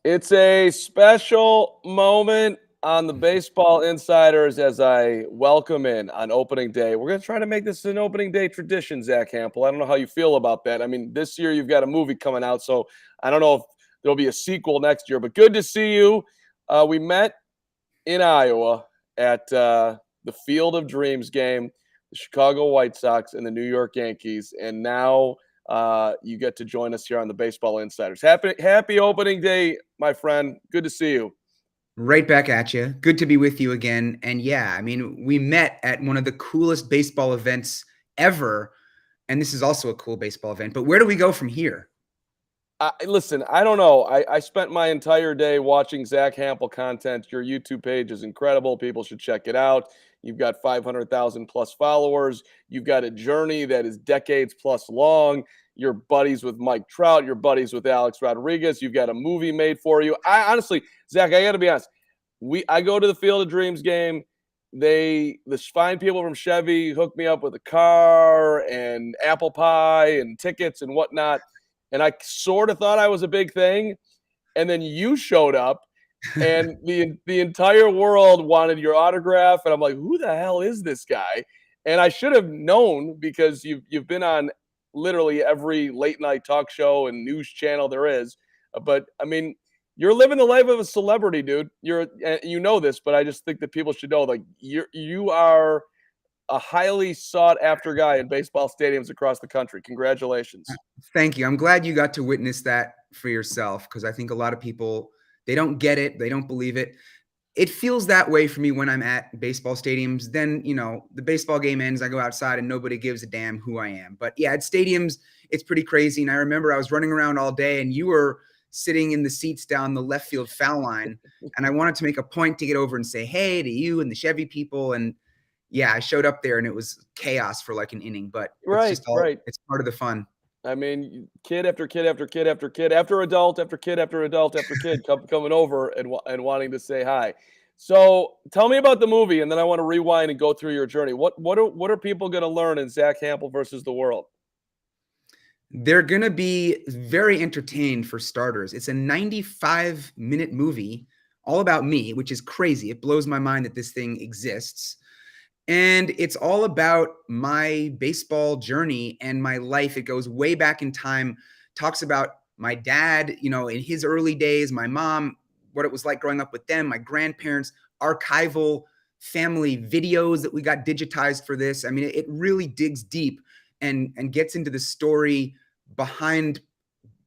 It's a special moment on the Baseball Insiders as I welcome in on opening day. We're going to try to make this an opening day tradition, Zack Hample. I don't know how you feel about that. I mean, this year you've got a movie coming out, so I don't know if there'll be a sequel next year, but good to see you. We met in Iowa at the Field of Dreams game, the Chicago White Sox and the New York Yankees, and now you get to join us here on the Baseball Insiders. Happy opening day, my friend. Good to see you. Right back at you. Good to be with you again. And yeah, I mean, we met at one of the coolest baseball events ever. And this is also a cool baseball event. But where do we go from here? Listen, I don't know. I spent my entire day watching Zack Hample content. Your YouTube page is incredible. People should check it out. You've got 500,000 plus followers. You've got a journey that is decades plus long. You're buddies with Mike Trout. You're buddies with Alex Rodriguez. You've got a movie made for you. I honestly, Zach, I got to be honest. I go to the Field of Dreams game. The fine people from Chevy hook me up with a car and apple pie and tickets and whatnot. And I sort of thought I was a big thing. And then you showed up and the entire world wanted your autograph. And I'm like, who the hell is this guy? And I should have known because you've been on literally every late night talk show and news channel there is. But I mean, you're living the life of a celebrity, dude. You know this, but I just think that people should know, like, you are a highly sought after guy in baseball stadiums across the country. Congratulations. Thank you. I'm glad you got to witness that for yourself, because I think a lot of people, they don't get it. They don't believe it. It feels that way for me when I'm at baseball stadiums. Then, you know, the baseball game ends, I go outside and nobody gives a damn who I am. But yeah, at stadiums, it's pretty crazy. And I remember I was running around all day and you were sitting in the seats down the left field foul line. And I wanted to make a point to get over and say, hey, to you and the Chevy people. And yeah, I showed up there and it was chaos for like an inning, but it's just all, it's part of the fun. I mean, kid after kid after kid after kid after adult after kid after adult after kid coming over and wanting to say hi. So tell me about the movie, and then I want to rewind and go through your journey. What are people going to learn in Zack Hample versus the world? They're going to be very entertained for starters. It's a 95-minute movie all about me, which is crazy. It blows my mind that this thing exists. And it's all about my baseball journey and my life. It goes way back in time, talks about my dad, you know, in his early days, my mom, what it was like growing up with them, my grandparents, archival family videos that we got digitized for this. I mean, it really digs deep and gets into the story behind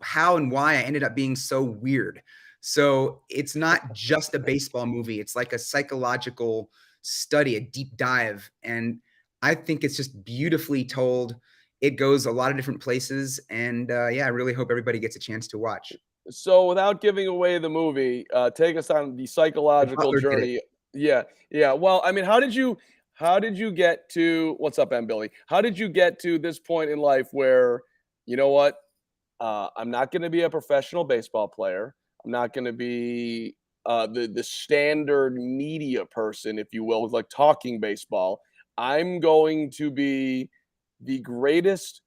how and why I ended up being so weird. So it's not just a baseball movie. It's like a psychological study, a deep dive. And I think it's just beautifully told. It goes a lot of different places. And yeah, I really hope everybody gets a chance to watch. So without giving away the movie, take us on the psychological journey. Yeah. Well, I mean, how did you get to, what's up, M. Billy? How did you get to this point in life where, you know what, I'm not going to be a professional baseball player. I'm not going to be the standard media person, if you will, like talking baseball. I'm going to be the greatest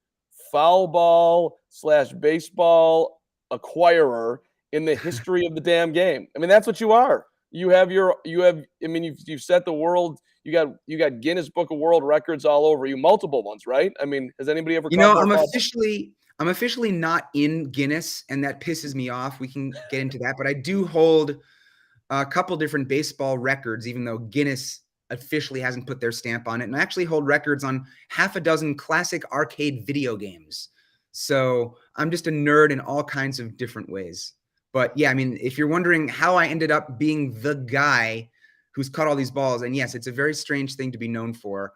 foul ball / baseball acquirer in the history of the damn game. I mean, that's what you are. I mean, you've set the world. You got Guinness Book of World Records all over you, multiple ones, right? I mean, has anybody ever? You know, I'm officially not in Guinness, and that pisses me off. We can get into that, but I do hold a couple different baseball records, even though Guinness officially hasn't put their stamp on it. And I actually hold records on half a dozen classic arcade video games. So I'm just a nerd in all kinds of different ways. But yeah, I mean, if you're wondering how I ended up being the guy who's caught all these balls, and yes, it's a very strange thing to be known for.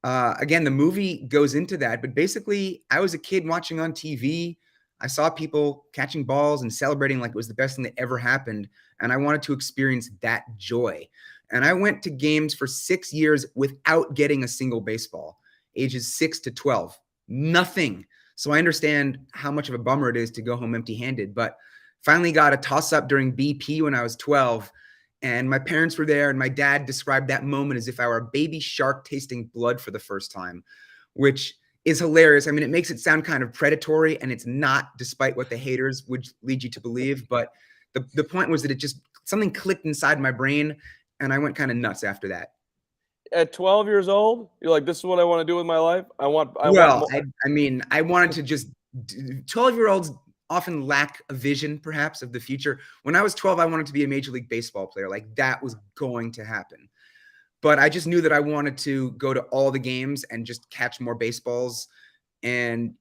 Again, the movie goes into that, but basically I was a kid watching on TV. I saw people catching balls and celebrating like it was the best thing that ever happened. And I wanted to experience that joy. And I went to games for 6 years without getting a single baseball, ages 6 to 12, nothing. So I understand how much of a bummer it is to go home empty-handed, but finally got a toss-up during BP when I was 12. And my parents were there, and my dad described that moment as if I were a baby shark tasting blood for the first time, which is hilarious. I mean, it makes it sound kind of predatory, and it's not, despite what the haters would lead you to believe. But the point was that it just something clicked inside my brain, and I went kind of nuts after that. At 12 years old, you're like, this is what I want to do with my life. I want Well, more. I mean, I wanted to just 12-year-olds often lack a vision, perhaps, of the future. When I was 12, I wanted to be a Major League Baseball player. Like that was going to happen. But I just knew that I wanted to go to all the games and just catch more baseballs. And,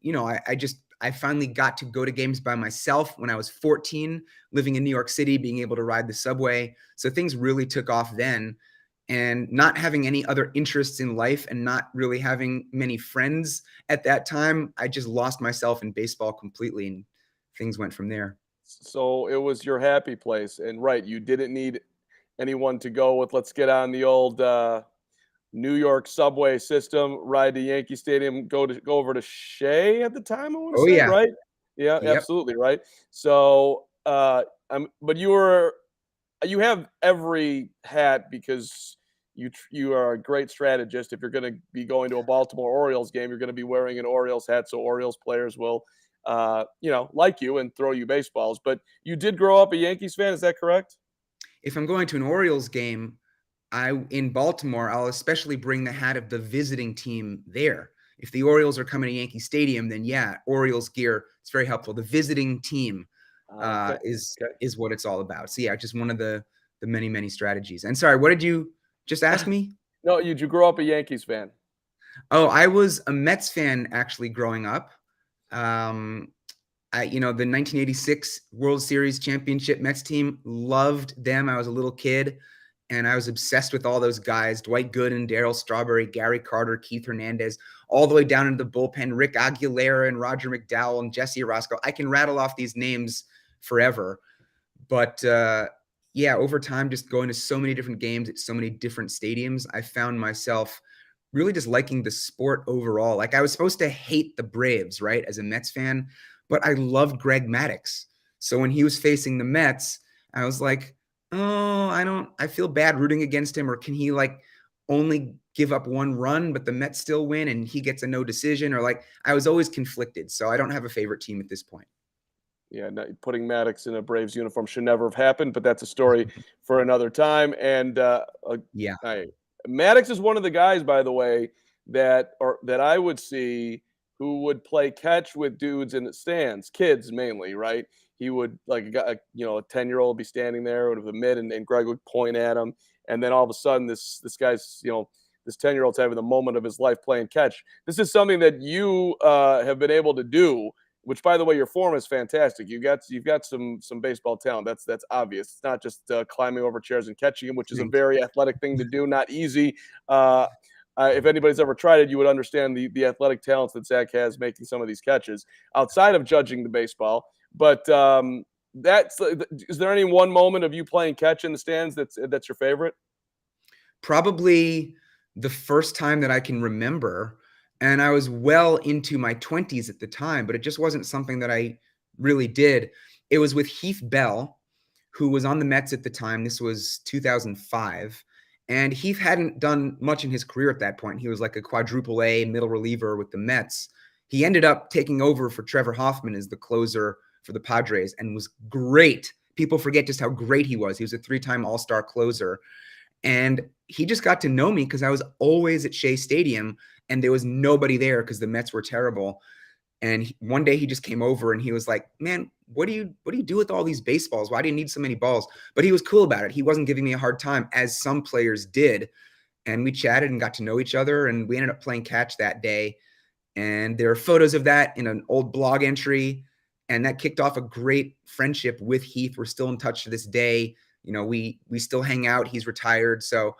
I finally got to go to games by myself when I was 14, living in New York City, being able to ride the subway. So things really took off then. And not having any other interests in life and not really having many friends at that time, I just lost myself in baseball completely, and things went from there. So it was your happy place. And right, you didn't need anyone to go with. Let's get on the old New York subway system, ride to Yankee Stadium, go over to Shea at the time, I want to Oh, say, yeah. right? Yeah, Yep. absolutely, right? So, but you have every hat because you are a great strategist. If you're going to be going to a Baltimore Orioles game, you're going to be wearing an Orioles hat, so Orioles players will, like you and throw you baseballs. But you did grow up a Yankees fan, is that correct? If I'm going to an Orioles game, in Baltimore, I'll especially bring the hat of the visiting team there. If the Orioles are coming to Yankee Stadium, then yeah, Orioles gear, it's very helpful. The visiting team Okay. Okay. is what it's all about. So yeah, just one of the many, many strategies. And sorry, what did you just ask me? No, you grow up a Yankees fan. Oh, I was a Mets fan actually growing up. Um, the 1986 World Series championship Mets team, loved them. I was a little kid and I was obsessed with all those guys, Dwight Gooden, Darryl Strawberry, Gary Carter, Keith Hernandez, all the way down into the bullpen, Rick Aguilera and Roger McDowell and Jesse Orosco. I can rattle off these names forever. But yeah, over time, just going to so many different games at so many different stadiums, I found myself really just liking the sport overall. Like I was supposed to hate the Braves, right, as a Mets fan, but I loved Greg Maddux. So when he was facing the Mets, I was like, oh, I feel bad rooting against him, or can he like only give up one run, but the Mets still win and he gets a no decision? Or like, I was always conflicted. So I don't have a favorite team at this point. Yeah, putting Maddox in a Braves uniform should never have happened, but that's a story for another time. And Yeah. Maddox is one of the guys, by the way, that I would see who would play catch with dudes in the stands, kids mainly, right? He would like a 10-year-old be standing there with a mid, and Greg would point at him, and then all of a sudden this guy's this 10-year-old's having the moment of his life playing catch. This is something that you have been able to do, which, by the way, your form is fantastic. You've got some baseball talent. That's obvious. It's not just climbing over chairs and catching them, which is a very athletic thing to do. Not easy. If anybody's ever tried it, you would understand the athletic talents that Zach has making some of these catches outside of judging the baseball. But is there any one moment of you playing catch in the stands that's your favorite? Probably the first time that I can remember. And I was well into my 20s at the time, but it just wasn't something that I really did. It was with Heath Bell, who was on the Mets at the time. This was 2005. And Heath hadn't done much in his career at that point. He was like a quadruple A middle reliever with the Mets. He ended up taking over for Trevor Hoffman as the closer for the Padres and was great. People forget just how great he was. He was a 3-time All-Star closer. And he just got to know me because I was always at Shea Stadium and there was nobody there because the Mets were terrible. And one day he just came over and he was like, man, what do you do with all these baseballs? Why do you need so many balls? But he was cool about it. He wasn't giving me a hard time, as some players did. And we chatted and got to know each other. And we ended up playing catch that day. And there are photos of that in an old blog entry. And that kicked off a great friendship with Heath. We're still in touch to this day. We still hang out. He's retired. So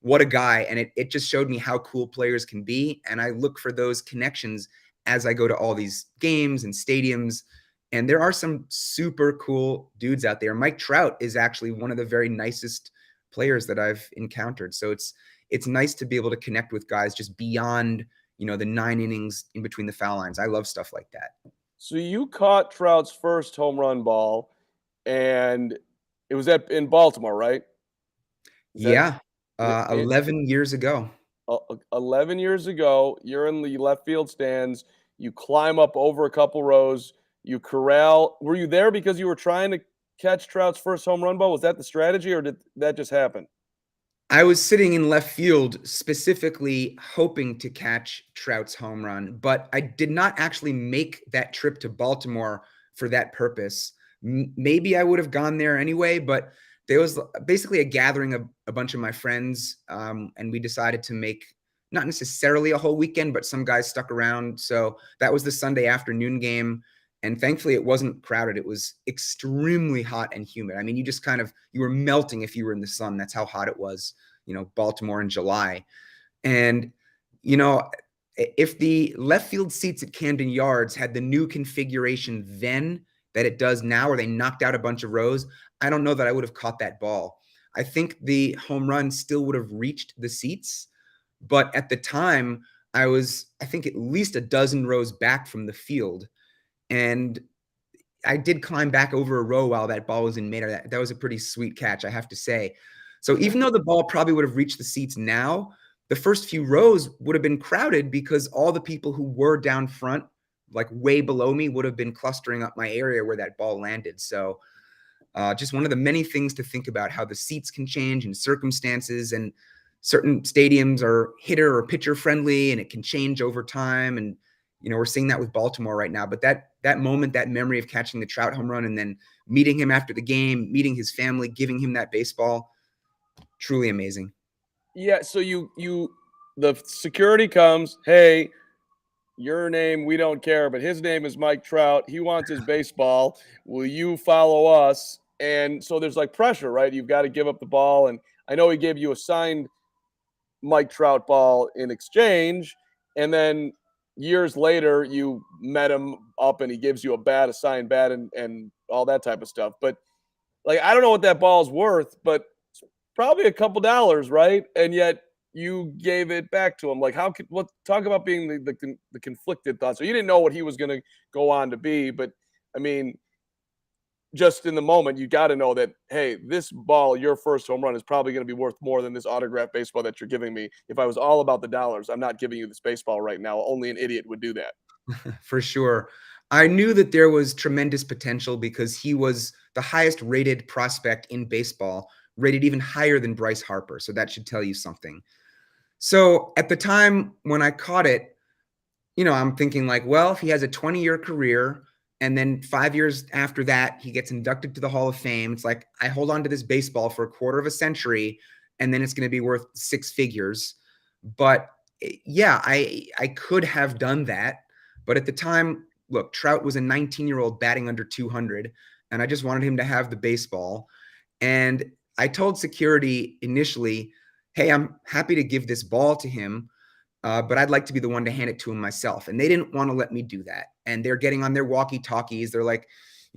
what a guy. And it just showed me how cool players can be. And I look for those connections as I go to all these games and stadiums. And there are some super cool dudes out there. Mike Trout is actually one of the very nicest players that I've encountered. So it's nice to be able to connect with guys just beyond, the 9 innings in between the foul lines. I love stuff like that. So you caught Trout's first home run ball, and it was in Baltimore, right? Yeah. 11 years ago. 11 years ago, you're in the left field stands. You climb up over a couple rows. You corral. Were you there because you were trying to catch Trout's first home run ball? Was that the strategy, or did that just happen? I was sitting in left field specifically hoping to catch Trout's home run, but I did not actually make that trip to Baltimore for that purpose. Maybe I would have gone there anyway, but there was basically a gathering of a bunch of my friends, and we decided to make not necessarily a whole weekend, but some guys stuck around. So that was the Sunday afternoon game. And thankfully it wasn't crowded. It was extremely hot and humid. I mean, you were melting if you were in the sun. That's how hot it was, Baltimore in July. And, if the left field seats at Camden Yards had the new configuration then that it does now, where they knocked out a bunch of rows, I don't know that I would have caught that ball. I think the home run still would have reached the seats. But at the time, I think at least a dozen rows back from the field. And I did climb back over a row while that ball was in midair. That was a pretty sweet catch, I have to say. So even though the ball probably would have reached the seats now, the first few rows would have been crowded because all the people who were down front, like way below me, would have been clustering up my area where that ball landed. So just one of the many things to think about, how the seats can change in circumstances, and certain stadiums are hitter or pitcher friendly and it can change over time. And we're seeing that with Baltimore right now. But that moment, that memory of catching the Trout home run and then meeting him after the game, meeting his family, giving him that baseball, truly amazing. Yeah. So the security comes, hey, your name, we don't care, but his name is Mike Trout. He wants his baseball. Will you follow us? And so there's like pressure, right? You've got to give up the ball. And I know he gave you a signed Mike Trout ball in exchange. And then years later, you met him up and he gives you a signed bat and all that type of stuff. But like, I don't know what that ball's worth, but it's probably a couple dollars, right? And yet you gave it back to him. Like, talk about being the conflicted thoughts. So you didn't know what he was going to go on to be, but I mean, just in the moment, you got to know that, hey, this ball, your first home run, is probably going to be worth more than this autographed baseball that you're giving me. If I was all about the dollars, I'm not giving you this baseball right now. Only an idiot would do that. For sure. I knew that there was tremendous potential because he was the highest rated prospect in baseball, rated even higher than Bryce Harper. So that should tell you something. So at the time when I caught it, I'm thinking like, well, if he has a 20-year career and then 5 years after that, he gets inducted to the Hall of Fame, it's like I hold on to this baseball for a quarter of a century and then it's going to be worth six figures. But yeah, I could have done that. But at the time, look, Trout was a 19-year-old batting under 200, and I just wanted him to have the baseball. And I told security initially, hey, I'm happy to give this ball to him, but I'd like to be the one to hand it to him myself. And they didn't want to let me do that. And they're getting on their walkie-talkies. They're like,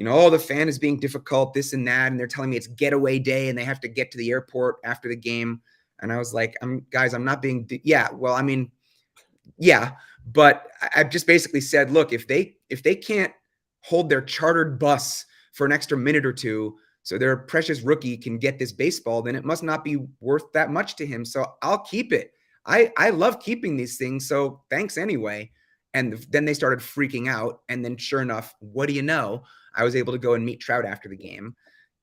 oh, the fan is being difficult, this and that. And they're telling me it's getaway day and they have to get to the airport after the game. And I was like, guys, I'm not being, yeah, well, I mean, yeah. But I just basically said, look, if they can't hold their chartered bus for an extra minute or two so their precious rookie can get this baseball, then it must not be worth that much to him. So I'll keep it. I love keeping these things. So thanks anyway. And then they started freaking out. And then sure enough, what do you know? I was able to go and meet Trout after the game.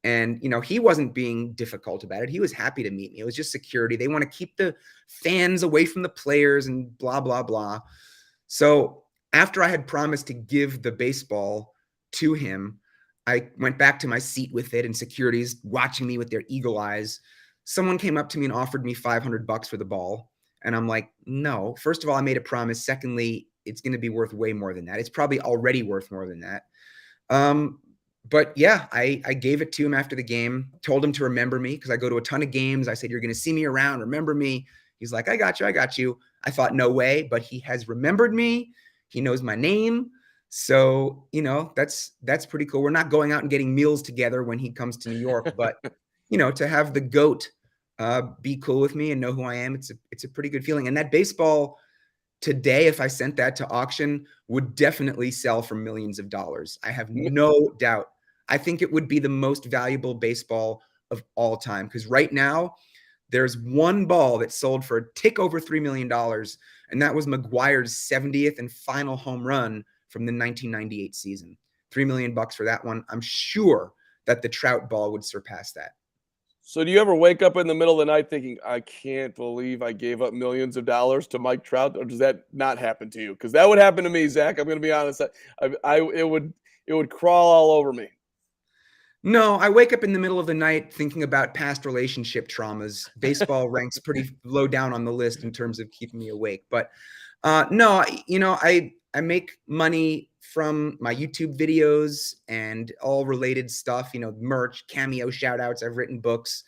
And, he wasn't being difficult about it. He was happy to meet me. It was just security. They want to keep the fans away from the players and blah, blah, blah. So after I had promised to give the baseball to him, I went back to my seat with it and security's watching me with their eagle eyes. Someone came up to me and offered me $500 for the ball. And I'm like, no, first of all, I made a promise. Secondly, it's going to be worth way more than that. It's probably already worth more than that. But yeah, I gave it to him after the game, told him to remember me because I go to a ton of games. I said, you're going to see me around. Remember me. He's like, I got you. I thought, no way, but he has remembered me. He knows my name. So, that's pretty cool. We're not going out and getting meals together when he comes to New York, but, to have the GOAT be cool with me and know who I am, it's a pretty good feeling. And that baseball today, if I sent that to auction, would definitely sell for millions of dollars. I have no doubt. I think it would be the most valuable baseball of all time because right now there's one ball that sold for a tick over $3 million, and that was McGwire's 70th and final home run from the 1998 season. $3 million for that one. I'm sure that the Trout ball would surpass that. So do you ever wake up in the middle of the night thinking, I can't believe I gave up millions of dollars to Mike Trout? Or does that not happen to you? Because that would happen to me, Zach. I'm going to be honest. It would crawl all over me. No, I wake up in the middle of the night thinking about past relationship traumas. Baseball ranks pretty low down on the list in terms of keeping me awake. But no, I make money from my YouTube videos and all related stuff, merch, cameo shout outs. I've written books,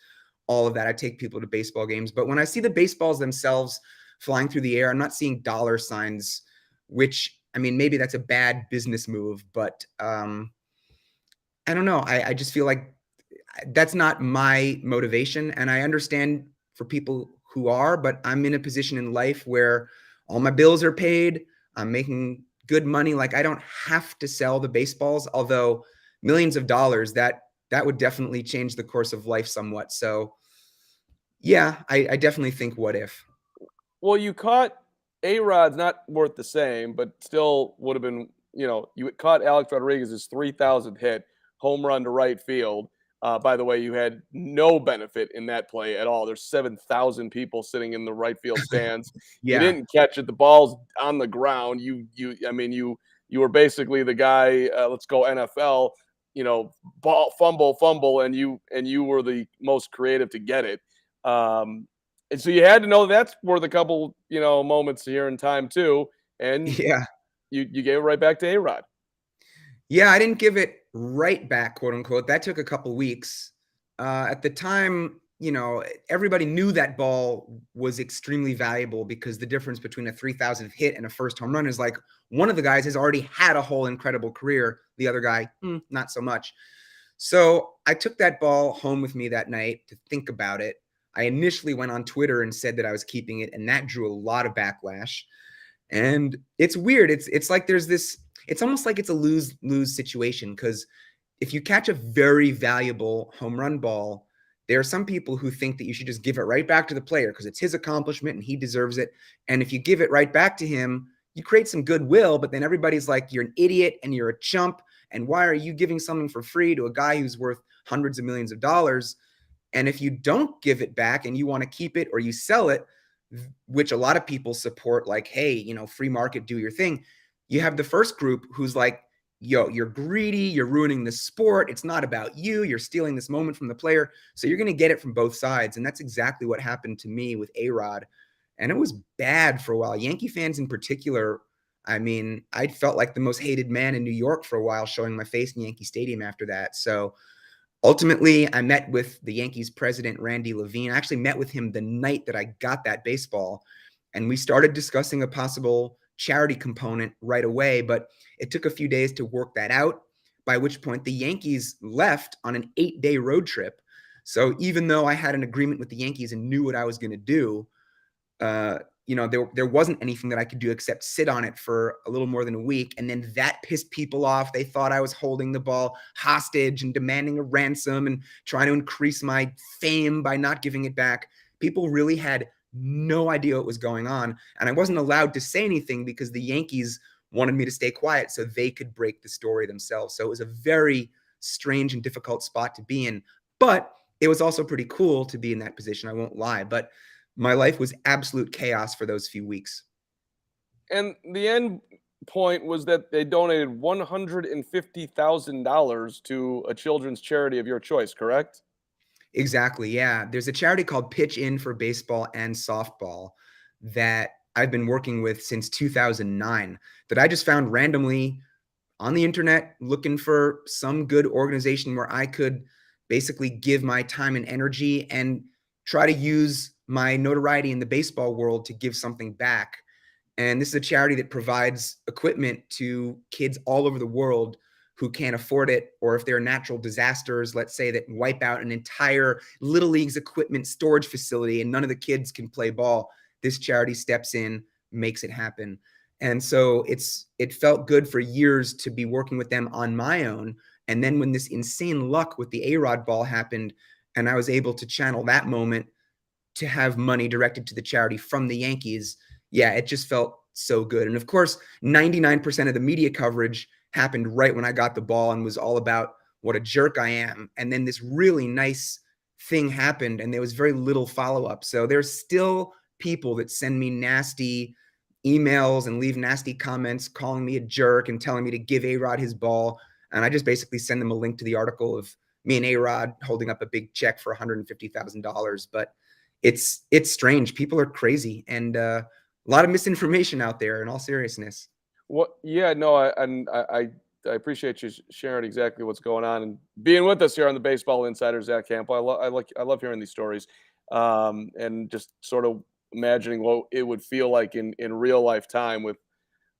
all of that. I take people to baseball games. But when I see the baseballs themselves flying through the air, I'm not seeing dollar signs, which, I mean, maybe that's a bad business move, but I don't know. I just feel like that's not my motivation. And I understand for people who are, but I'm in a position in life where all my bills are paid. I'm making good money. Like, I don't have to sell the baseballs, although millions of dollars, that would definitely change the course of life somewhat. So yeah, I definitely think what if. Well, you caught A-Rod's not worth the same, but still would have been, you caught Alex Rodriguez's 3,000th hit, home run to right field. By the way, you had no benefit in that play at all. There's 7,000 people sitting in the right field stands. You Yeah. didn't catch it. The ball's on the ground. You were basically the guy. Let's go NFL. Ball fumble, and you were the most creative to get it. And so you had to know that's worth a couple, moments here in time too. And Yeah. you gave it right back to A-Rod. Yeah, I didn't give it right back, quote unquote. That took a couple weeks. At the time, everybody knew that ball was extremely valuable because the difference between a 3,000th hit and a first home run is like one of the guys has already had a whole incredible career. The other guy, not so much. So I took that ball home with me that night to think about it. I initially went on Twitter and said that I was keeping it, and that drew a lot of backlash. And it's weird. It's like there's this, it's almost like it's a lose-lose situation, because if you catch a very valuable home run ball, there are some people who think that you should just give it right back to the player because it's his accomplishment and he deserves it. And if you give it right back to him, you create some goodwill, but then everybody's like, you're an idiot and you're a chump. And why are you giving something for free to a guy who's worth hundreds of millions of dollars? And if you don't give it back and you want to keep it or you sell it, which a lot of people support, like, hey, free market, do your thing. You have the first group who's like, yo, you're greedy, you're ruining the sport. It's not about you. You're stealing this moment from the player. So you're going to get it from both sides. And that's exactly what happened to me with A-Rod. And it was bad for a while. Yankee fans in particular, I mean, I felt like the most hated man in New York for a while, showing my face in Yankee Stadium after that. So ultimately, I met with the Yankees president, Randy Levine. I actually met with him the night that I got that baseball, and we started discussing a possible charity component right away, but it took a few days to work that out, by which point the Yankees left on an 8-day road trip. So even though I had an agreement with the Yankees and knew what I was going to do, there wasn't anything that I could do except sit on it for a little more than a week. And then that pissed people off. They thought I was holding the ball hostage and demanding a ransom and trying to increase my fame by not giving it back. People really had no idea what was going on. And I wasn't allowed to say anything because the Yankees wanted me to stay quiet so they could break the story themselves. So it was a very strange and difficult spot to be in. But it was also pretty cool to be in that position. I won't lie. But my life was absolute chaos for those few weeks. And the end point was that they donated $150,000 to a children's charity of your choice, correct? Exactly. Yeah. There's a charity called Pitch In for baseball and softball that I've been working with since 2009 that I just found randomly on the internet, looking for some good organization where I could basically give my time and energy and try to use my notoriety in the baseball world to give something back. And this is a charity that provides equipment to kids all over the world who can't afford it, or if there are natural disasters, let's say, that wipe out an entire Little League's equipment storage facility and none of the kids can play ball, this charity steps in, makes it happen. And so it felt good for years to be working with them on my own. And then when this insane luck with the A-Rod ball happened, and I was able to channel that moment to have money directed to the charity from the Yankees, yeah, it just felt so good. And of course, 99% of the media coverage happened right when I got the ball and was all about what a jerk I am. And then this really nice thing happened and there was very little follow-up. So there's still people that send me nasty emails and leave nasty comments calling me a jerk and telling me to give A-Rod his ball. And I just basically send them a link to the article of me and A-Rod holding up a big check for $150,000. But it's strange. People are crazy, and a lot of misinformation out there, in all seriousness. What? Yeah, no, I appreciate you sharing exactly what's going on and being with us here on the Baseball Insider, Zack Hample. I love hearing these stories, and just sort of imagining what it would feel like in real life time. With,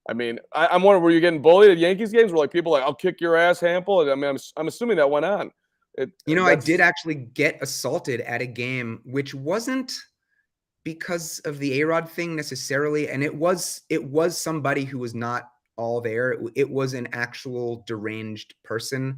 I mean, I'm wondering, were you getting bullied at Yankees games? Were like people like, "I'll kick your ass, Hample"? And I mean, I'm assuming that went on. I did actually get assaulted at a game, which wasn't because of the A-Rod thing necessarily, and it was somebody who was not all there. It was an actual deranged person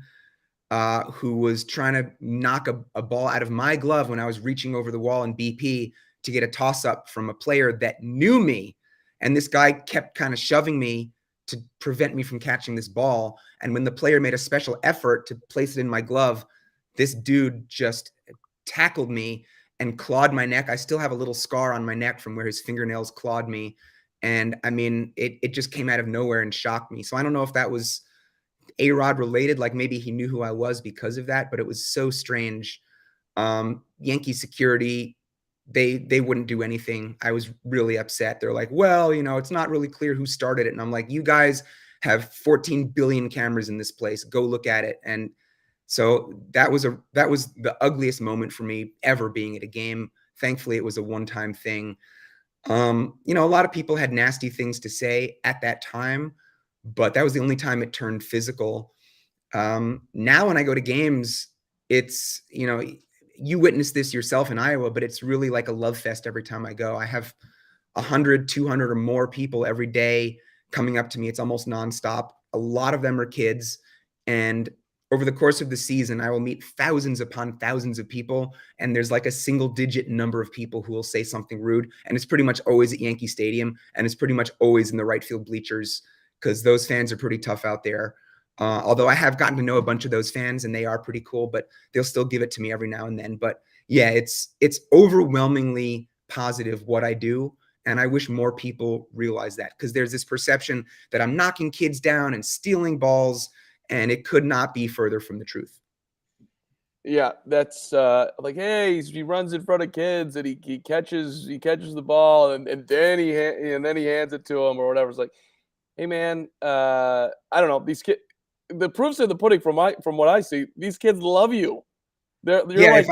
who was trying to knock a ball out of my glove when I was reaching over the wall in BP to get a toss-up from a player that knew me. And this guy kept kind of shoving me to prevent me from catching this ball. And when the player made a special effort to place it in my glove, this dude just tackled me and clawed my neck. I still have a little scar on my neck from where his fingernails clawed me. And I mean, it just came out of nowhere and shocked me. So I don't know if that was A-Rod related, like maybe he knew who I was because of that, but it was so strange. Yankee security, they wouldn't do anything. I was really upset. They're like, well, it's not really clear who started it. And I'm like, you guys have 14 billion cameras in this place. Go look at it. And so that was the ugliest moment for me ever being at a game. Thankfully, it was a one-time thing. A lot of people had nasty things to say at that time, but that was the only time it turned physical. Now when I go to games, it's, you witness this yourself in Iowa, but it's really like a love fest every time I go. I have 100, 200 or more people every day coming up to me. It's almost nonstop. A lot of them are kids. And over the course of the season, I will meet thousands upon thousands of people, and there's like a single-digit number of people who will say something rude, and it's pretty much always at Yankee Stadium, and it's pretty much always in the right field bleachers because those fans are pretty tough out there. Although I have gotten to know a bunch of those fans, and they are pretty cool, but they'll still give it to me every now and then. But yeah, it's overwhelmingly positive what I do, and I wish more people realize that, because there's this perception that I'm knocking kids down and stealing balls, and it could not be further from the truth. Yeah, that's like, hey, he runs in front of kids and he catches the ball and then he hands it to him or whatever. It's like, hey man, I don't know, these kids. The proof's in the pudding from what I see. These kids love you. You're like,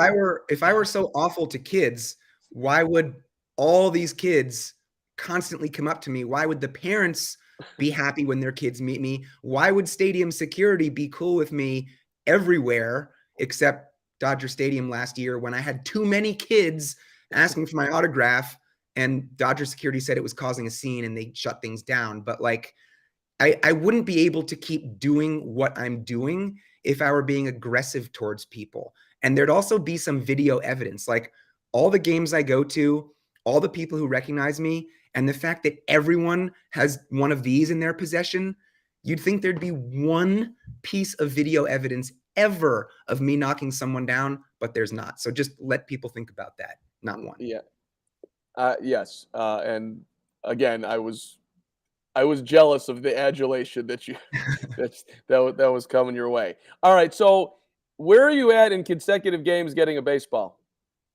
if I were so awful to kids, why would all these kids constantly come up to me? Why would the parents be happy when their kids meet me? Why would stadium security be cool with me everywhere except Dodger Stadium last year when I had too many kids asking for my autograph and Dodger security said it was causing a scene and they shut things down? But like, I wouldn't be able to keep doing what I'm doing if I were being aggressive towards people. And there'd also be some video evidence, like all the games I go to, all the people who recognize me, and the fact that everyone has one of these in their possession. You'd think there'd be one piece of video evidence ever of me knocking someone down, but there's not. So just let people think about that. Not one. yeah, yes, and again, I was jealous of the adulation that you that was coming your way. All right, so where are you at in consecutive games getting a baseball?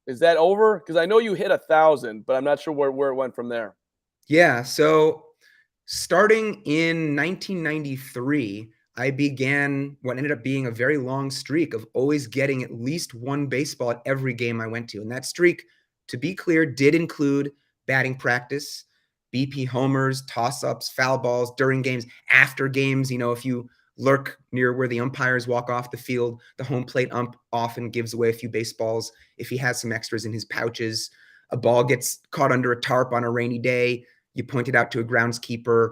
Is that over? Because I know you hit 1,000, but I'm not sure where it went from there. Yeah. So starting in 1993, I began what ended up being a very long streak of always getting at least one baseball at every game I went to. And that streak, to be clear, did include batting practice, BP homers, toss-ups, foul balls during games, after games. If you lurk near where the umpires walk off the field, the home plate ump often gives away a few baseballs if he has some extras in his pouches. A ball gets caught under a tarp on a rainy day, you point it out to a groundskeeper,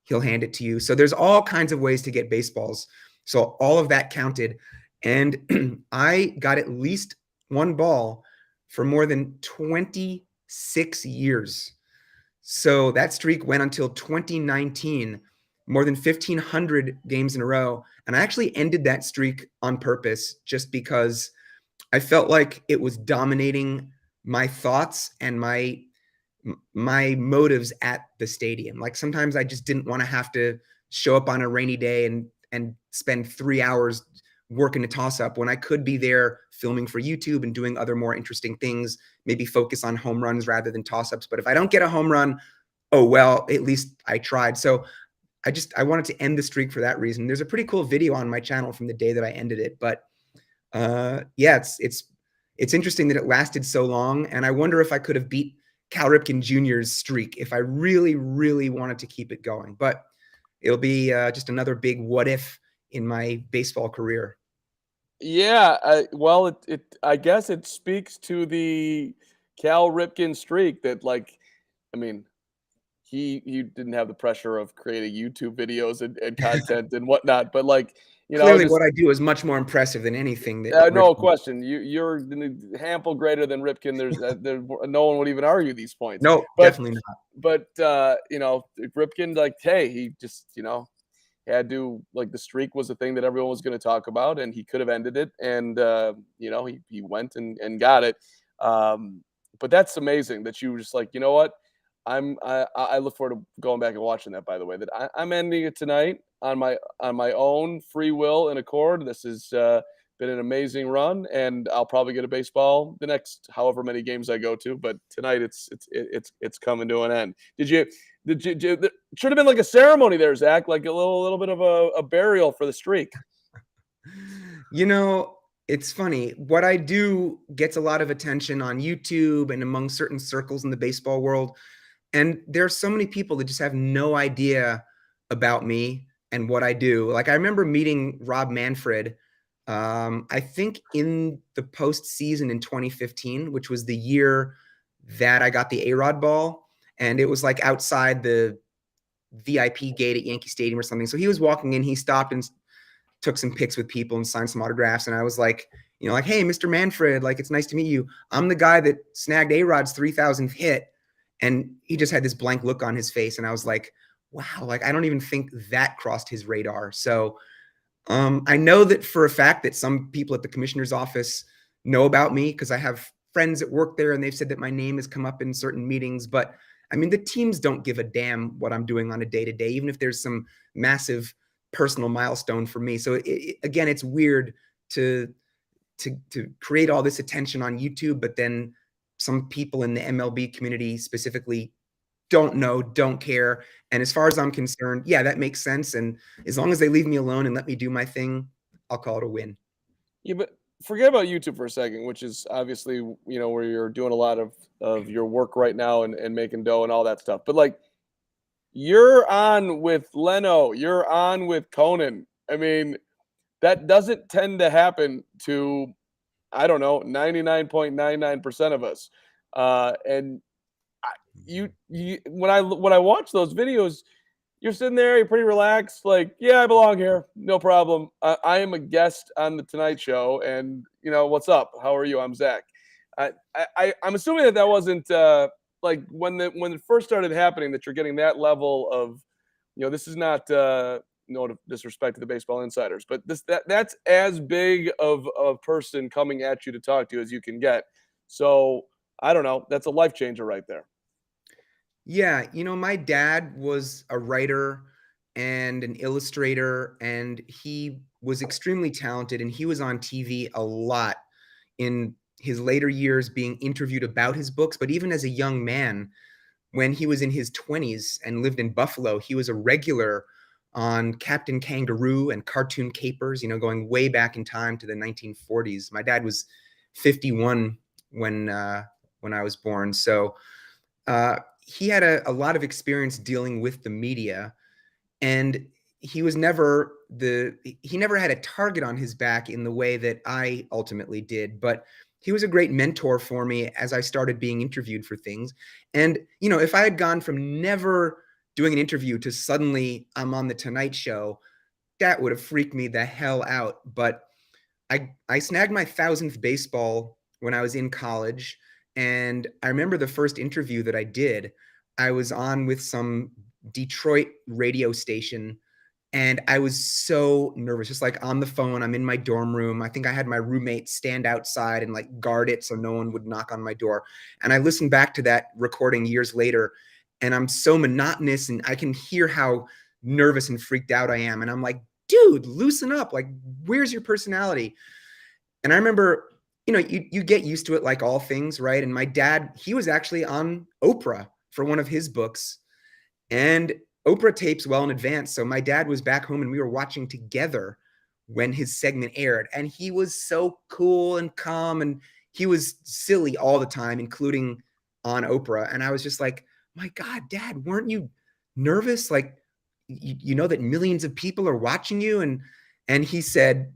he'll hand it to you. So there's all kinds of ways to get baseballs. So all of that counted. And I got at least one ball for more than 26 years. So that streak went until 2019, more than 1,500 games in a row. And I actually ended that streak on purpose just because I felt like it was dominating my thoughts and my motives at the stadium. Like sometimes I just didn't want to have to show up on a rainy day and spend 3 hours working a toss up when I could be there filming for YouTube and doing other more interesting things, maybe focus on home runs rather than toss ups. But if I don't get a home run, oh, well, at least I tried. So I wanted to end the streak for that reason. There's a pretty cool video on my channel from the day that I ended it. But yeah, it's interesting that it lasted so long. And I wonder if I could have beat Cal Ripken Jr.'s streak if I really, really wanted to keep it going. But it'll be just another big what if in my baseball career. Yeah, well, I guess it speaks to the Cal Ripken streak that, like, I mean, he didn't have the pressure of creating YouTube videos and content and whatnot, but like, Clearly, just what I do is much more impressive than anything that no Ripken. question. You're Hample greater than Ripken. There, no one would even argue these points. No, But definitely not. Ripken, like, hey, he just had to, like, the streak was the thing that everyone was going to talk about, and he could have ended it, and he went and got it. But that's amazing that you were just like, you know what, I look forward to going back and watching that. By the way, that I'm ending it tonight on my own free will and accord. This has been an amazing run, and I'll probably get a baseball the next however many games I go to. But tonight it's coming to an end. Did you? There should have been like a ceremony there, Zach, like a little bit of a burial for the streak. It's funny. What I do gets a lot of attention on YouTube and among certain circles in the baseball world. And there are so many people that just have no idea about me and what I do. Like I remember meeting Rob Manfred, I think in the postseason in 2015, which was the year that I got the A-Rod ball. And it was like outside the VIP gate at Yankee Stadium or something. So he was walking in, he stopped and took some pics with people and signed some autographs. And I was like, like, hey, Mr. Manfred, like, it's nice to meet you. I'm the guy that snagged A-Rod's 3,000th hit. And he just had this blank look on his face. And I was like, wow, like, I don't even think that crossed his radar. So I know that for a fact that some people at the commissioner's office know about me because I have friends that work there and they've said that my name has come up in certain meetings. But I mean, the teams don't give a damn what I'm doing on a day-to-day, even if there's some massive personal milestone for me. So again, it's weird to create all this attention on YouTube, but then some people in the MLB community specifically don't know, don't care. And as far as I'm concerned, yeah, that makes sense. And as long as they leave me alone and let me do my thing, I'll call it a win. Yeah, but forget about YouTube for a second, which is obviously, where you're doing a lot of your work right now and making dough and all that stuff. But like, you're on with Leno, you're on with Conan. I mean, that doesn't tend to happen to, I don't know, 99.99% of us. And when I watch those videos, you're sitting there, you're pretty relaxed, like, yeah, I belong here, no problem. I am a guest on the Tonight Show, and what's up? How are you? I'm Zach. I'm assuming that wasn't like when it first started happening, that you're getting that level of, this is not no disrespect to the baseball insiders, but that's as big of a person coming at you to talk to as you can get. So I don't know, that's a life changer right there. Yeah, my dad was a writer and an illustrator, and he was extremely talented, and he was on TV a lot in his later years being interviewed about his books. But even as a young man, when he was in his 20s and lived in Buffalo, he was a regular on Captain Kangaroo and Cartoon Capers, going way back in time to the 1940s. My dad was 51 when I was born. So he had a lot of experience dealing with the media, and he never had a target on his back in the way that I ultimately did. But he was a great mentor for me as I started being interviewed for things. And, if I had gone from never doing an interview to suddenly I'm on the Tonight Show, that would have freaked me the hell out. But I snagged my 1,000th baseball when I was in college. And I remember the first interview that I did, I was on with some Detroit radio station And I was so nervous, just like on the phone. I'm in my dorm room. I think I had my roommate stand outside and like guard it so no one would knock on my door. And I listened back to that recording years later, and I'm so monotonous, and I can hear how nervous and freaked out I am. And I'm like, dude, loosen up. Like, where's your personality? And I remember, you get used to it like all things, right? And my dad, he was actually on Oprah for one of his books. And Oprah tapes well in advance. So my dad was back home and we were watching together when his segment aired. And he was so cool and calm, and he was silly all the time, including on Oprah. And I was just like, my God, Dad, weren't you nervous? Like, you know that millions of people are watching you. And he said,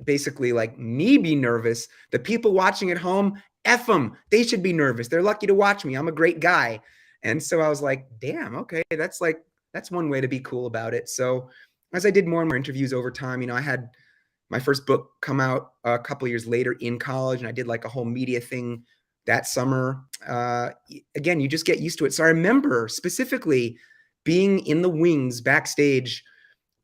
basically like, me be nervous. The people watching at home, F them. They should be nervous. They're lucky to watch me. I'm a great guy. And so I was like, damn, okay, that's one way to be cool about it. So as I did more and more interviews over time, I had my first book come out a couple of years later in college, and I did like a whole media thing that summer. Again, you just get used to it. So I remember specifically being in the wings backstage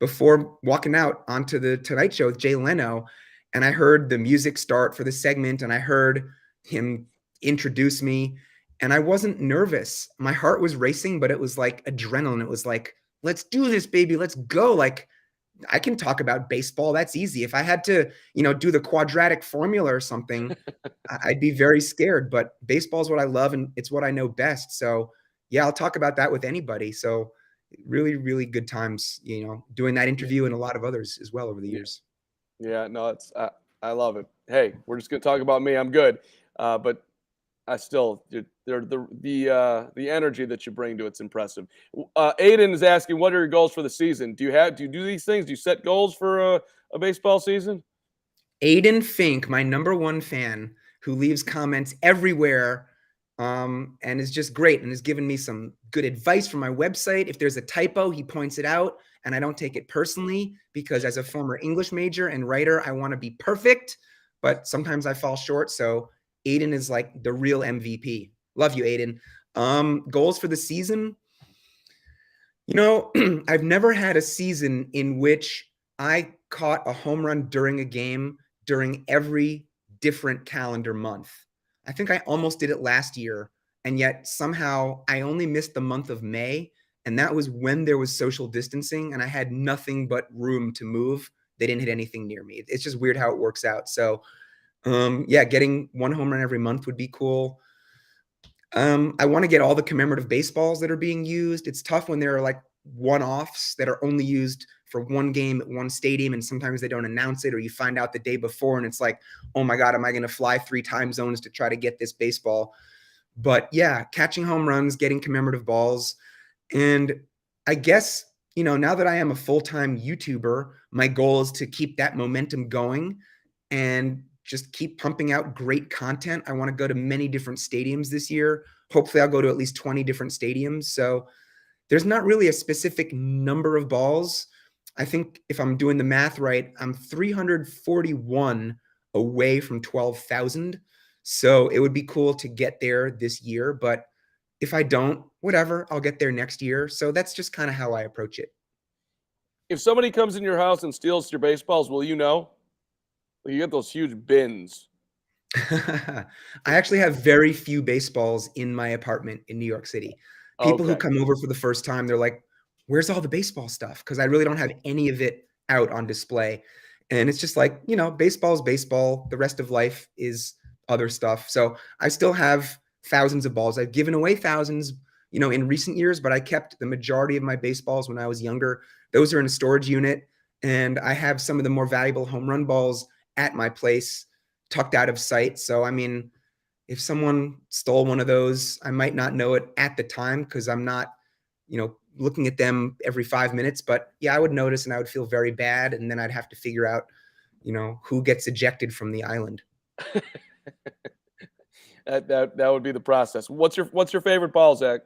before walking out onto the Tonight Show with Jay Leno, and I heard the music start for the segment, and I heard him introduce me. And I wasn't nervous. My heart was racing, but it was like adrenaline. It was like, let's do this, baby. Let's go. Like, I can talk about baseball. That's easy. If I had to, do the quadratic formula or something, I'd be very scared. But baseball is what I love, and it's what I know best. So yeah, I'll talk about that with anybody. So really, really good times, doing that interview and a lot of others as well over the years. Yeah, no, I love it. Hey, we're just gonna talk about me. I'm good. But I still, the energy that you bring to it's impressive. Aiden is asking, what are your goals for the season? Do you do these things? Do you set goals for a baseball season? Aldan Fink, my number one fan, who leaves comments everywhere, and is just great and has given me some good advice from my website. If there's a typo, he points it out, and I don't take it personally, because as a former English major and writer, I want to be perfect, but sometimes I fall short. So Aiden is like the real MVP. Love you, Aiden. Goals for the season. I've never had a season in which I caught a home run during a game during every different calendar month. I think I almost did it last year, and yet somehow I only missed the month of May, and that was when there was social distancing and I had nothing but room to move. They didn't hit anything near me. It's just weird how it works out. So yeah, getting one home run every month would be cool. I want to get all the commemorative baseballs that are being used. It's tough when there are like one-offs that are only used for one game at one stadium, and sometimes they don't announce it, or you find out the day before and it's like, oh my God, am I going to fly 3 time zones to try to get this baseball? But yeah, catching home runs, getting commemorative balls. And I guess, now that I am a full-time YouTuber, my goal is to keep that momentum going and just keep pumping out great content. I want to go to many different stadiums this year. Hopefully I'll go to at least 20 different stadiums. So there's not really a specific number of balls. I think if I'm doing the math right, I'm 341 away from 12,000. So it would be cool to get there this year. But if I don't, whatever, I'll get there next year. So that's just kind of how I approach it. If somebody comes in your house and steals your baseballs, will you know? You get those huge bins. I actually have very few baseballs in my apartment in New York City. People who come over for the first time, they're like, where's all the baseball stuff? Because I really don't have any of it out on display. And it's just like, baseball is baseball. The rest of life is other stuff. So I still have thousands of balls. I've given away thousands, in recent years, but I kept the majority of my baseballs when I was younger. Those are in a storage unit. And I have some of the more valuable home run balls at my place, tucked out of sight. So, I mean, if someone stole one of those, I might not know it at the time because I'm not, looking at them every 5 minutes. But yeah, I would notice and I would feel very bad. And then I'd have to figure out, who gets ejected from the island. that would be the process. What's your favorite ball, Zach?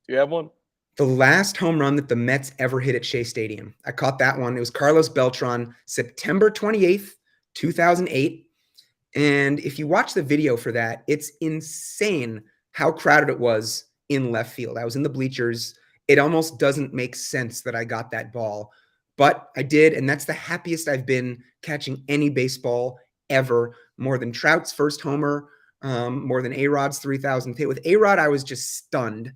Do you have one? The last home run that the Mets ever hit at Shea Stadium. I caught that one. It was Carlos Beltran, September 28th, 2008. And if you watch the video for that, it's insane how crowded it was in left field. I was in the bleachers, it almost doesn't make sense that I got that ball, but I did. And that's the happiest I've been catching any baseball ever, more than Trout's first homer, more than A-Rod's 3,000th hit. With A-Rod, I was just stunned.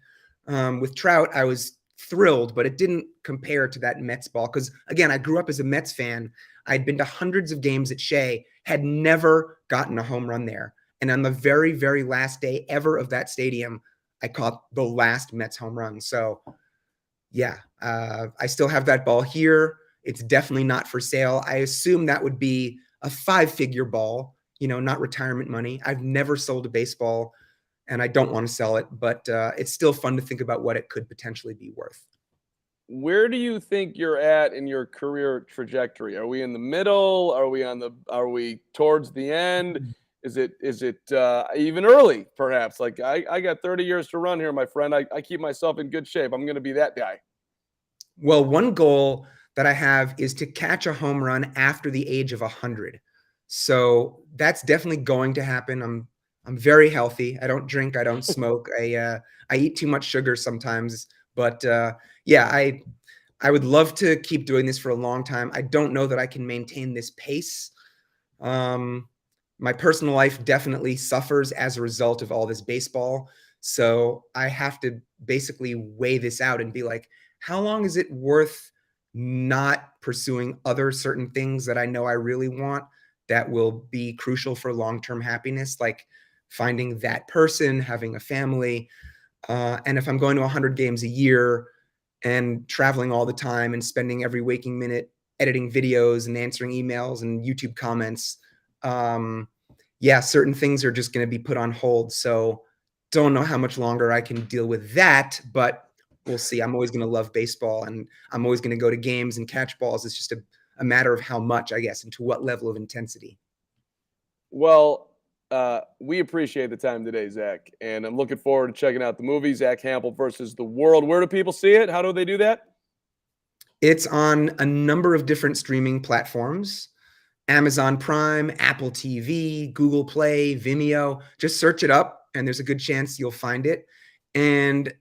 With Trout, I was thrilled, but it didn't compare to that Mets ball. Because again, I grew up as a Mets fan. I'd been to hundreds of games at Shea, had never gotten a home run there. And on the very, very last day ever of that stadium, I caught the last Mets home run. So yeah, I still have that ball here. It's definitely not for sale. I assume that would be a 5-figure ball, not retirement money. I've never sold a baseball and I don't want to sell it, but it's still fun to think about what it could potentially be worth. Where do you think you're at in your career trajectory? Are we in the middle? Are we towards the end? Is it even early, perhaps? Like I got 30 years to run here, my friend. I keep myself in good shape. I'm going to be that guy. Well, one goal that I have is to catch a home run after the age of 100. So that's definitely going to happen. I'm very healthy. I don't drink. I don't smoke. I eat too much sugar sometimes. But yeah, I would love to keep doing this for a long time. I don't know that I can maintain this pace. My personal life definitely suffers as a result of all this baseball. So I have to basically weigh this out and be like, how long is it worth not pursuing other certain things that I know I really want that will be crucial for long-term happiness, like finding that person, having a family. And if I'm going to 100 games a year and traveling all the time and spending every waking minute editing videos and answering emails and YouTube comments, yeah, certain things are just going to be put on hold. So don't know how much longer I can deal with that, but we'll see. I'm always going to love baseball and I'm always going to go to games and catch balls. It's just a matter of how much, I guess, and to what level of intensity. Well, we appreciate the time today, Zach, and I'm looking forward to checking out the movie, Zack Hample versus the World. Where do people see it? How do they do that? It's on a number of different streaming platforms. Amazon Prime, Apple TV, Google Play, Vimeo. Just search it up and there's a good chance you'll find it. And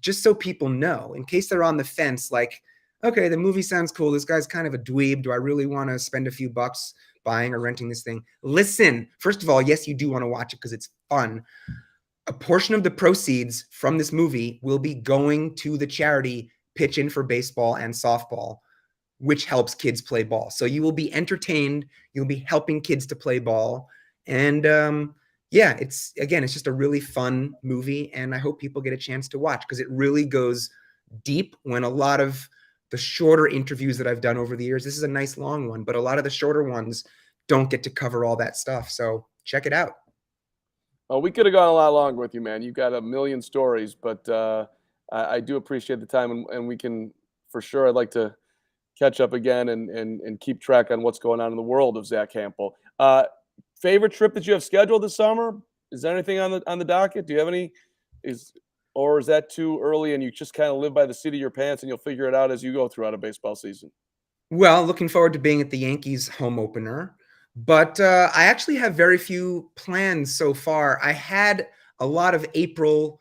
just so people know, in case they're on the fence, like, okay, the movie sounds cool. This guy's kind of a dweeb. Do I really want to spend a few bucks buying or renting this thing? Listen, first of all, yes, you do want to watch it because it's fun. A portion of the proceeds from this movie will be going to the charity Pitch In for Baseball and Softball, which helps kids play ball. So you will be entertained. You'll be helping kids to play ball. And yeah, it's just a really fun movie. And I hope people get a chance to watch because it really goes deep when a lot of the shorter interviews that I've done over the years, this is a nice long one, but a lot of the shorter ones don't get to cover all that stuff. So check it out. Oh, we could have gone a lot longer with you, man. You've got a million stories, but I do appreciate the time, and we can, for sure, I'd like to catch up again and keep track on what's going on in the world of Zack Hample. Favorite trip that you have scheduled this summer? Is there anything on the docket? Do you have any? Or is that too early and you just kind of live by the seat of your pants and you'll figure it out as you go throughout a baseball season? Well, looking forward to being at the Yankees home opener, but I actually have very few plans so far. I had a lot of April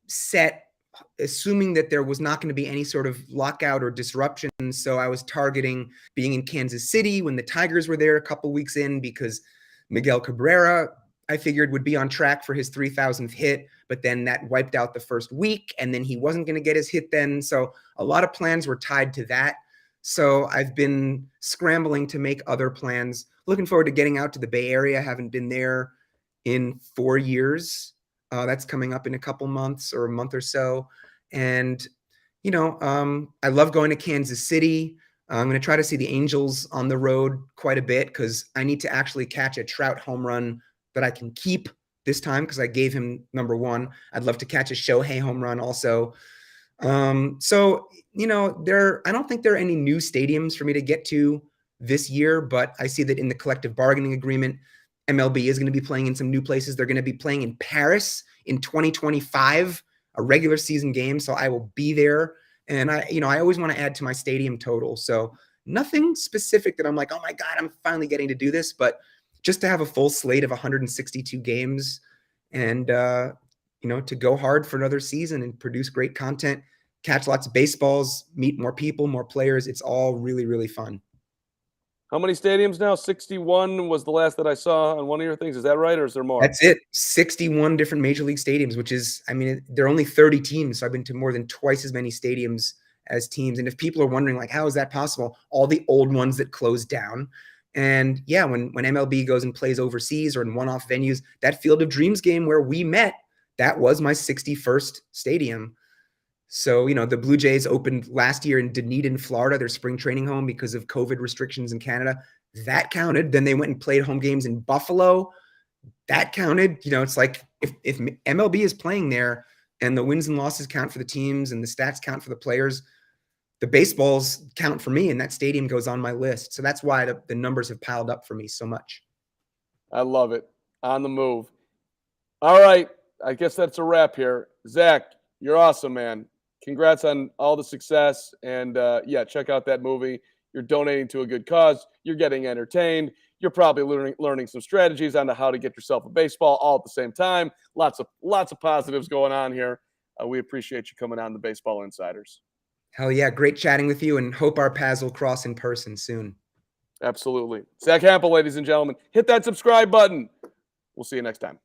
set, assuming that there was not going to be any sort of lockout or disruption. So I was targeting being in Kansas City when the Tigers were there a couple weeks in because Miguel Cabrera, I figured, would be on track for his 3,000th hit, but then that wiped out the first week and then he wasn't going to get his hit then. So a lot of plans were tied to that. So I've been scrambling to make other plans. Looking forward to getting out to the Bay Area. Haven't been there in 4 years. That's coming up in a couple months or a month or so. And, I love going to Kansas City. I'm going to try to see the Angels on the road quite a bit because I need to actually catch a Trout home run that I can keep this time because I gave him number one. I'd love to catch a Shohei home run also. So, I don't think there are any new stadiums for me to get to this year, but I see that in the collective bargaining agreement, MLB is going to be playing in some new places. They're going to be playing in Paris in 2025, a regular season game. So I will be there. And I always want to add to my stadium total. So nothing specific that I'm like, oh my God, I'm finally getting to do this, but just to have a full slate of 162 games and, to go hard for another season and produce great content catch lots of baseballs, meet more people, more players. It's all really, really fun. How many stadiums now? 61 was the last that I saw on one of your things. Is that right, or is there more? That's it. 61 different major league stadiums, which is, I mean, there are only 30 teams. So I've been to more than twice as many stadiums as teams. And if people are wondering, like, how is that possible? All the old ones that closed down. And yeah, when MLB goes and plays overseas or in one-off venues, that Field of Dreams game where we met, that was my 61st stadium. So, you know, the Blue Jays opened last year in Dunedin, Florida, their spring training home because of COVID restrictions in Canada. That counted. Then they went and played home games in Buffalo. That counted. You know, it's like if MLB is playing there and the wins and losses count for the teams and the stats count for the players, the baseballs count for me, and that stadium goes on my list. So that's why the numbers have piled up for me so much. I love it. On the move. All right. I guess that's a wrap here. Zach, you're awesome, man. Congrats on all the success. And yeah, check out that movie. You're donating to a good cause. You're getting entertained. You're probably learning some strategies on how to get yourself a baseball all at the same time. Lots of positives going on here. We appreciate you coming on the Baseball Insiders. Hell yeah. Great chatting with you, and hope our paths will cross in person soon. Absolutely. Zach Hample, ladies and gentlemen. Hit that subscribe button. We'll see you next time.